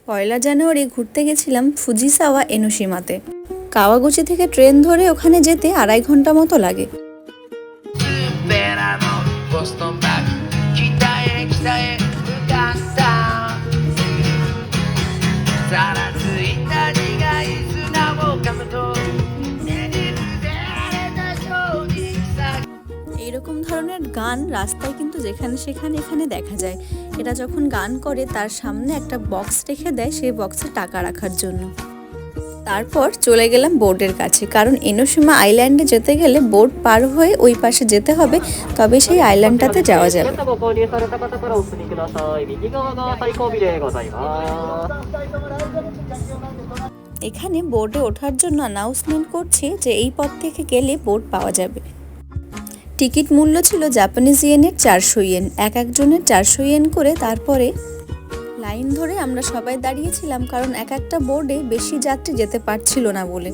পয়লা জানুয়ারি ঘুরতে গেছিলাম ফুজিসাওয়া এনোশিমাতে। কাওয়াগুচি থেকে ট্রেন ধরে ওখানে যেতে 2.5 ঘন্টা মতো লাগে। এইরকম ধরনের গান রাস্তায় কিন্তু যেখানে সেখানে এখানে দেখা যায়। এরা যখন গান করে তার সামনে একটা বক্স রেখে দেয়, সেই বক্সে টাকা রাখার জন্য। তারপর চলে গেলাম বোর্ডের কাছে, কারণ এনোশিমা আইল্যান্ডে যেতে গেলে বোর্ড পার হয়ে ওই পাশে যেতে হবে, তবে সেই আইল্যান্ডটাতে যাওয়া যাবে। এখানে বোর্ডে ওঠার জন্য অ্যানাউন্সমেন্ট করছে যে এই পথ থেকে গেলে বোর্ড পাওয়া যাবে। টিকিট মূল্য ছিল জাপানিজ ইয়েনের 400 ইয়েন, একজনের 400 ইয়েন করে। তারপরে লাইন ধরে আমরা সবাই দাঁড়িয়েছিলাম, কারণ একটা বোর্ডে বেশি যাত্রী যেতে পারছিল না বলে।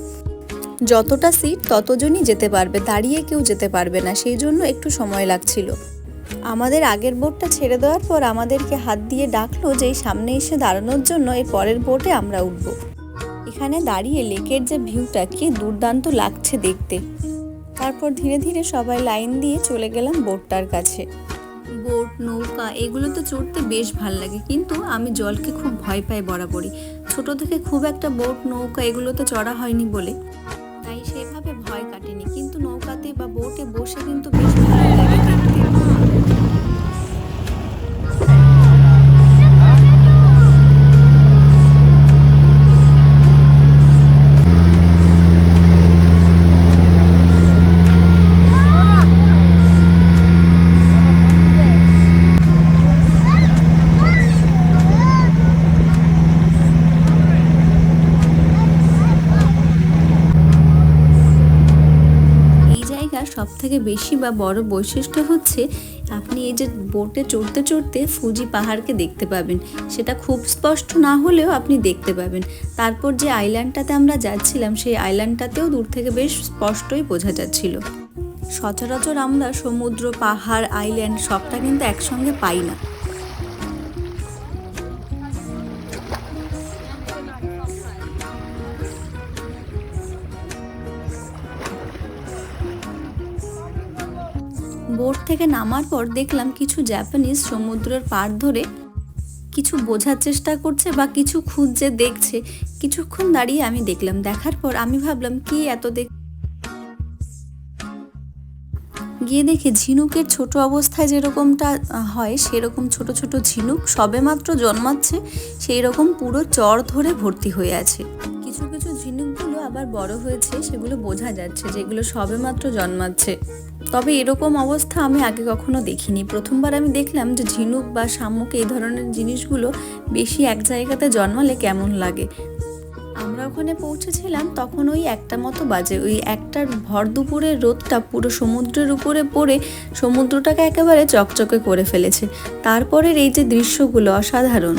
যতটা সিট ততজনই যেতে পারবে, দাঁড়িয়ে কেউ যেতে পারবে না, সেই জন্য একটু সময় লাগছিল। আমাদের আগের বোর্ডটা ছেড়ে দেওয়ার পর আমাদেরকে হাত দিয়ে ডাকলো যে এই সামনে এসে দাঁড়ানোর জন্য, এর পরের বোর্ডে আমরা উঠব। এখানে দাঁড়িয়ে লেকের যে ভিউটা কি দুর্দান্ত লাগছে দেখতে। তারপর ধীরে ধীরে সবাই লাইন দিয়ে চলে গেলাম বোটটার কাছে। বোট, নৌকা এগুলোতে চড়তে বেশ ভাল লাগে, কিন্তু আমি জলকে খুব ভয় পাই বরাবরই। ছোট থেকে খুব একটা বোট, নৌকা এগুলোতে চড়া হয়নি বলে তাই সেভাবে ভয় কাটেনি, কিন্তু নৌকাতে বা বোটে বসে কিন্তু বেশ ভালো লাগে দেখতে। সব থেকে বেশি বা বড় বৈশিষ্ট্য হচ্ছে আপনি এই যে বোটে চড়তে চড়তে ফুজি পাহাড়কে দেখতে পাবেন। সেটা খুব স্পষ্ট না হলেও আপনি দেখতে পাবেন। তারপর যে আইল্যান্ডটাতে আমরা যাচ্ছিলাম, সেই আইল্যান্ডটাতেও দূর থেকে বেশ স্পষ্টই বোঝা যাচ্ছিল। সচরাচর আমরা সমুদ্র, পাহাড়, আইল্যান্ড সবটা কিন্তু একসঙ্গে পাই না। বোট থেকে নামার পর দেখলাম কিছু জাপানিজ সমুদ্রের পাড় ধরে কিছু বোঝার চেষ্টা করছে বা কিছু খুঁজছে, দেখছে। কিছুক্ষণ দাঁড়িয়ে আমি দেখলাম, দেখার পর আমি ভাবলাম কি এত গিয়ে দেখে ঝিনুকের ছোট অবস্থায় যেরকমটা হয় সেরকম ছোট ছোট ঝিনুক সবেমাত্র জন্মাচ্ছে, সেই রকম পুরো চর ধরে ভর্তি হয়ে আছে। কিছু কিছু ঝিনুকগুলো আবার বড় হয়েছে, সেগুলো বোঝা যাচ্ছে যেগুলো সবেমাত্র জন্মাচ্ছে। তবে এরকম অবস্থা আমি আগে কখনো দেখিনি। প্রথমবার আমি দেখলাম যে ঝিনুক বা শামুক এই ধরনের জিনিসগুলো বেশি এক জায়গাতে জন্মালে কেমন লাগে। আমরা ওখানে পৌঁছেছিলাম তখন ওই 1টা মতো বাজে। ওই 1টার ভর দুপুরের রোদটা পুরো সমুদ্রের উপরে পড়ে সমুদ্রটাকে একেবারে চকচকে করে ফেলেছে। তারপরের এই যে দৃশ্যগুলো অসাধারণ।